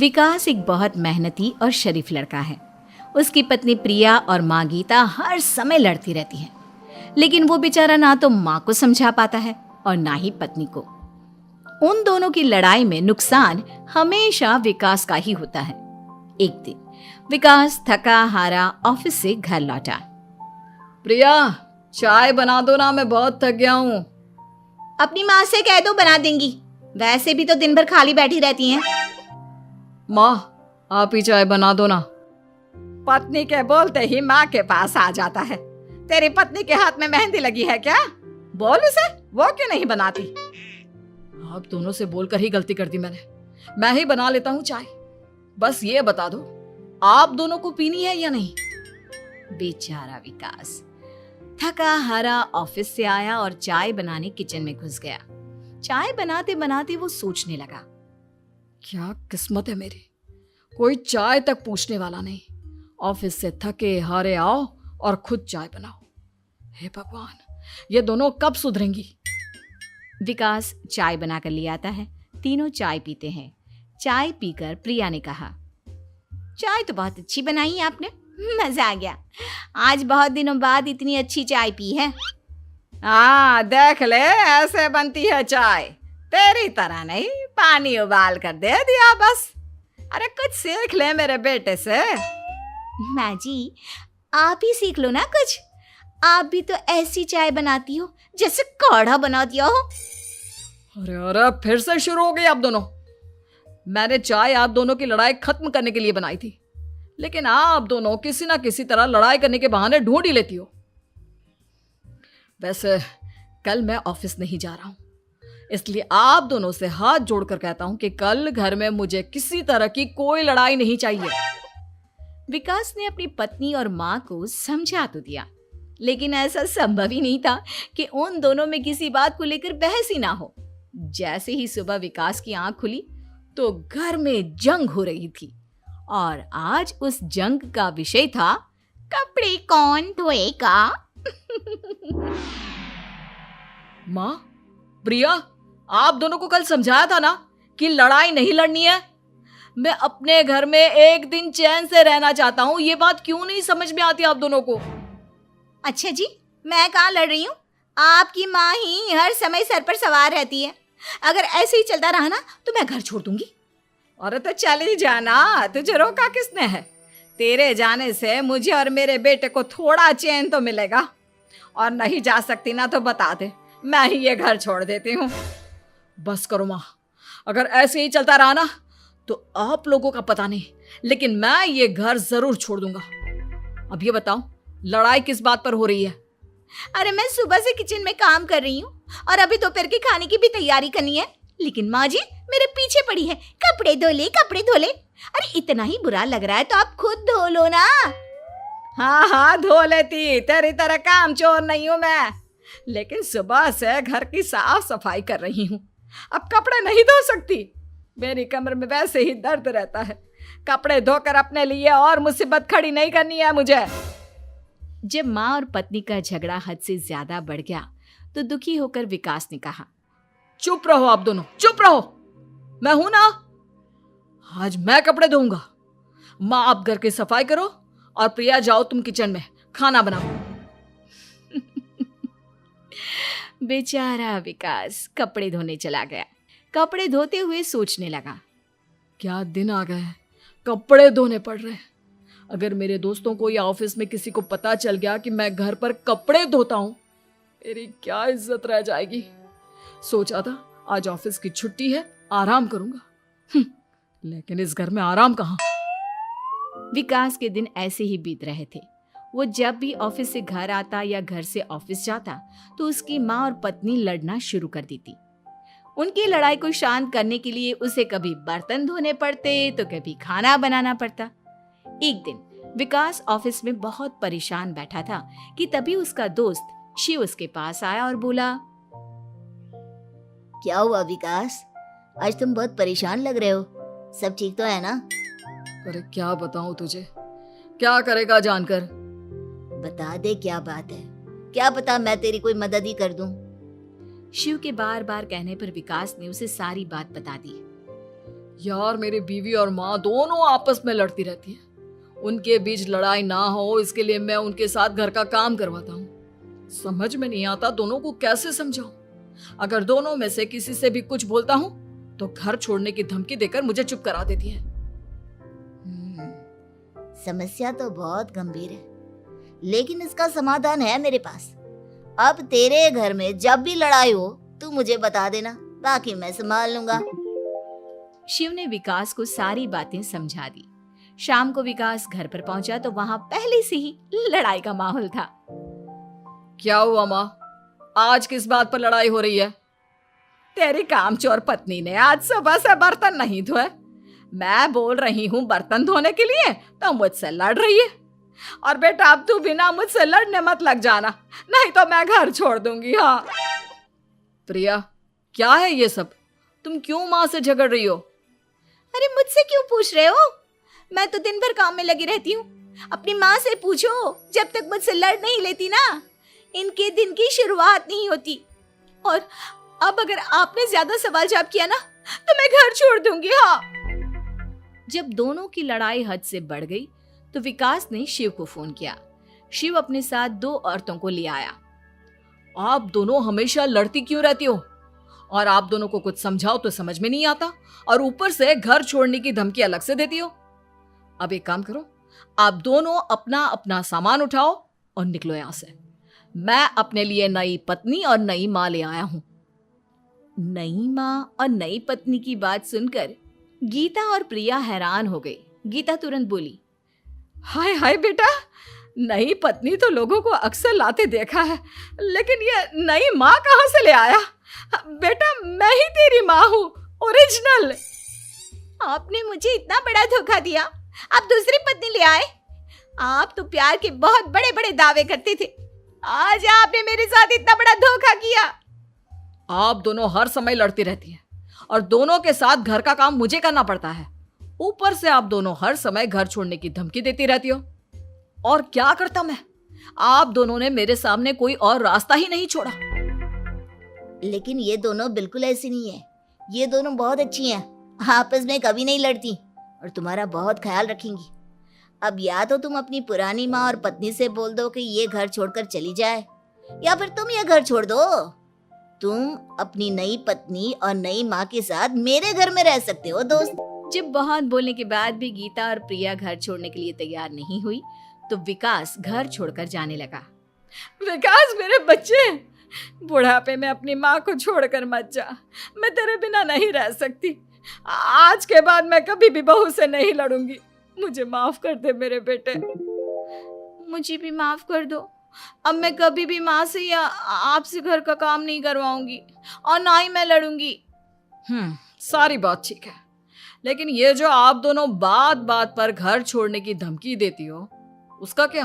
विकास एक बहुत मेहनती और शरीफ लड़का है। उसकी पत्नी प्रिया और माँ गीता हर समय लड़ती रहती है, लेकिन वो बेचारा ना तो माँ को समझा पाता है और ना ही पत्नी को। उन दोनों की लड़ाई में नुकसान हमेशा विकास का ही होता है। एक दिन विकास थका हारा ऑफिस से घर लौटा। प्रिया, चाय बना दो ना, मैं बहुत थक गया हूँ। अपनी माँ से कह दो, बना देंगी। वैसे भी तो दिन भर खाली बैठी रहती हैं। माँ, आप ही चाय बना दो ना। पत्नी के बोलते ही माँ के पास आ जाता है। तेरी पत्नी के हाथ में मेहंदी लगी है क्या? बोल उसे, वो क्यों नहीं बनाती? आप दोनों से बोलकर ही गलती कर दी मैंने। मैं ही बना लेता हूँ चाय। बस ये बता दो, आप दोनों को पीनी है या नहीं? बेचारा विकास थका हारा ऑफिस से आया और चाय बनाने किचन में घुस गया। चाय बनाते बनाते वो सोचने लगा, क्या किस्मत है मेरी, कोई चाय तक पूछने वाला नहीं। ऑफिस से थके हारे आओ और खुद चाय बनाओ। हे भगवान, ये दोनों कब सुधरेंगी? विकास चाय बनाकर ले आता है। तीनों चाय पीते हैं। चाय पीकर प्रिया ने कहा, चाय तो बहुत अच्छी बनाई है आपने, मजा आ गया। आज बहुत दिनों बाद इतनी अच्छी चाय पी है। हाँ, देख ले, ऐसे बनती है चाय। तेरी तरह नहीं, पानी उबाल कर दे दिया बस। अरे कुछ सीख ले मेरे बेटे से। माँ जी, आप ही सीख लो ना कुछ। आप भी तो ऐसी चाय बनाती हो जैसे काढ़ा बना दिया हो। अरे अरे, फिर से शुरू हो गई आप दोनों। मैंने चाय आप दोनों की लड़ाई खत्म करने के लिए बनाई थी, लेकिन आप दोनों किसी ना किसी तरह लड़ाई करने के बहाने ढूंढ ही लेती हो। वैसे कल मैं ऑफिस नहीं जा रहा हूं, इसलिए आप दोनों से हाथ जोड़कर कहता हूं कि कल घर में मुझे किसी तरह की कोई लड़ाई नहीं चाहिए। विकास ने अपनी पत्नी और माँ को समझा तो दिया, लेकिन ऐसा संभव ही नहीं था कि उन दोनों में किसी बात को लेकर बहस ही ना हो। जैसे ही सुबह विकास की आंख खुली तो घर में जंग हो रही थी, और आज उस जंग का विषय था कपड़े कौन धोएगा। माँ, प्रिया, आप दोनों को कल समझाया था ना कि लड़ाई नहीं लड़नी है। मैं अपने घर में एक दिन चैन से रहना चाहता हूँ। ये बात क्यों नहीं समझ में आती आप दोनों को? अच्छा जी, मैं कहाँ लड़ रही हूँ? आपकी माँ ही हर समय सर पर सवार रहती है। अगर ऐसे ही चलता रहा ना तो मैं घर छोड़ दूंगी। अरे तो चली जाना, तुझे रोका किसने है? तेरे जाने से मुझे और मेरे बेटे को थोड़ा चैन तो मिलेगा। और नहीं जा सकती ना तो बता दे, मैं ही ये घर छोड़ देती हूँ। बस करो माँ, अगर ऐसे ही चलता रहा ना तो आप लोगों का पता नहीं, लेकिन मैं ये घर जरूर छोड़ दूंगा। अब ये बताओ, लड़ाई किस बात पर हो रही है? अरे मैं सुबह से किचन में काम कर रही हूँ और अभी दोपहर के खाने की भी तैयारी करनी है, लेकिन माँ जी मेरे पीछे पड़ी है, कपड़े धो ले, कपड़े धो ले। अरे इतना ही बुरा लग रहा है तो आप खुद धो लो ना। हाँ हाँ, धो लेती, तेरी तरह काम चोर नहीं हूं मैं, लेकिन सुबह से घर की साफ सफाई कर रही हूँ, अब कपड़े नहीं धो सकती। मेरी कमर में वैसे ही दर्द रहता है। कपड़े धोकर अपने लिए और मुसीबत खड़ी नहीं करनी है मुझे। जब माँ और पत्नी का झगड़ा हद से ज्यादा बढ़ गया तो दुखी होकर विकास ने कहा, चुप रहो आप दोनों, चुप रहो। मैं हूं ना, आज मैं कपड़े धोऊंगा। माँ, आप घर की सफाई करो और प्रिया, जाओ तुम किचन में खाना बनाओ। बेचारा विकास कपड़े धोने चला गया। कपड़े धोते हुए सोचने लगा, क्या दिन आ गए हैं, कपड़े धोने पड़ रहे हैं। अगर मेरे दोस्तों को या ऑफिस में किसी को पता चल गया कि मैं घर पर कपड़े धोता हूं, मेरी क्या इज्जत रह जाएगी। सोचा था आज ऑफिस की छुट्टी है, आराम करूंगा, लेकिन इस घर में आराम कहाँ। विकास के दिन ऐसे ही बीत रहे थे। वो जब भी ऑफिस से घर आता या घर से ऑफिस जाता तो उसकी माँ और पत्नी लड़ना शुरू कर देती। उनकी लड़ाई को शांत करने के लिए उसे कभी बर्तन धोने पड़ते तो कभी खाना बनाना पड़ता। एक दिन विकास ऑफिस में बहुत परेशान बैठा था कि तभी उसका दोस्त शिव उसके पास आया और बोला, क्या हुआ विकास, आज तुम बहुत परेशान लग रहे हो, सब ठीक तो है ना? अरे क्या बताऊं तुझे, क्या करेगा जानकर। बता दे क्या बात है, क्या पता मैं तेरी कोई मदद ही कर दूं। शिव के बार बार कहने पर विकास ने उसे सारी बात बता दी। यार मेरी बीवी और माँ दोनों आपस में लड़ती रहती है। उनके बीच लड़ाई ना हो इसके लिए मैं उनके साथ घर का काम करवाता हूँ। समझ में नहीं आता दोनों को कैसे समझाऊं। अगर दोनों में से किसी से भी कुछ बोलता हूँ तो घर छोड़ने की धमकी देकर मुझे चुप करा देती है। समस्या तो बहुत गंभीर है, लेकिन इसका समाधान है मेरे पास। अब तेरे घर में जब भी लड़ाई हो तू मुझे बता देना, बाकी मैं संभाल लूंगा। शिव ने विकास को सारी बातें समझा दी। शाम को विकास घर पर पहुंचा तो वहां पहले से ही लड़ाई का माहौल था। क्या हुआ माँ, आज किस बात पर लड़ाई हो रही है? तेरी कामचोर पत्नी ने आज सुबह से बर्तन नहीं धोए। मैं बोल रही हूँ बर्तन धोने के लिए तो मुझसे लड़ रही है। और बेटा अब तू बिना मुझसे लड़ने मत लग जाना, नहीं तो मैं घर छोड़ दूंगी। हाँ प्रिया, क्या है ये सब? तुम क्यों माँ से झगड़ रही हो? अरे मुझसे क्यों पूछ रहे हो? मैं तो दिन भर काम में लगी रहती हूँ। अपनी माँ से पूछो, जब तक मुझसे लड़ नहीं लेती ना इनके दिन की शुरुआत नहीं होती। और अब अगर आपने ज्यादा सवाल जवाब किया ना तो मैं घर छोड़ दूंगी। हाँ। जब दोनों की लड़ाई हद से बढ़ गई तो विकास ने शिव को फोन किया। शिव अपने साथ 2 औरतों को ले आया। आप दोनों हमेशा लड़ती क्यों रहती हो? और आप दोनों को कुछ समझाओ तो समझ में नहीं आता, और ऊपर से घर छोड़ने की धमकी अलग से देती हो। अब एक काम करो, आप दोनों अपना अपना सामान उठाओ और निकलो यहां से। मैं अपने लिए नई पत्नी और नई माँ ले आया हूं। नई माँ और नई पत्नी की बात सुनकर गीता और प्रिया हैरान हो गई। गीता तुरंत बोली, हाय हाय बेटा, नई पत्नी तो लोगों को अक्सर लाते देखा है, लेकिन ये नई माँ कहाँ से ले आया? बेटा मैं ही तेरी माँ हूँ, ओरिजिनल। आपने मुझे इतना बड़ा धोखा दिया, आप दूसरी पत्नी ले आए। आप तो प्यार के बहुत बड़े बड़े दावे करते थे, आज आपने मेरे साथ इतना बड़ा धोखा किया। आप दोनों हर समय लड़ती रहती हैं और दोनों के साथ घर का काम मुझे करना पड़ता है। ऊपर से आप दोनों हर समय घर छोड़ने की धमकी देती रहती हो। और क्या करता मैं? आप दोनों ने मेरे सामने कोई और रास्ता ही नहीं छोड़ा। लेकिन ये दोनों बिल्कुल ऐसी नहीं है। ये दोनों बहुत अच्छी हैं, आपस में कभी नहीं लड़ती और तुम्हारा बहुत ख्याल रखेंगी। अब या तो तुम अपनी पुरानी माँ और पत्नी से बोल दो कि ये घर छोड़कर चली जाए, या फिर तुम ये घर छोड़ दो। तुम अपनी नई पत्नी और नई माँ के साथ मेरे घर में रह सकते हो दोस्त। जब बहुत बोलने के बाद भी गीता और प्रिया घर छोड़ने के लिए तैयार नहीं हुई तो विकास घर छोड़कर जाने लगा। विकास मेरे बच्चे, बुढ़ापे में अपनी माँ को छोड़कर मत जा, मैं तेरे बिना नहीं रह सकती। आज के बाद मैं कभी भी बहू से नहीं लड़ूंगी। मुझे माफ कर दे मेरे बेटे। मुझे भी माफ कर दो। अब मैं कभी भी माँ से या आपसे घर का काम नहीं करवाऊंगी और ना ही मैं लड़ूंगी। सारी बात ठीक है, लेकिन ये जो आप दोनों बात बात पर घर छोड़ने की धमकी देती हो, उसका क्या?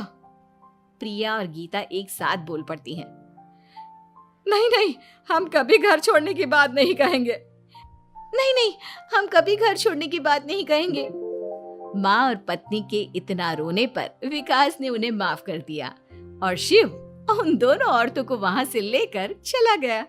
प्रिया और गीता एक साथ बोल पड़ती हैं। नहीं नहीं, हम कभी घर छोड़ने की बात नहीं कहेंगे। नहीं नहीं, हम कभी घर छोड़ने की बात नहीं कहेंगे। माँ और पत्नी के इतना रोने पर विकास ने उन्हें माफ कर दिया और शिव उन दोनों औरतों को वहां से लेकर चला गया।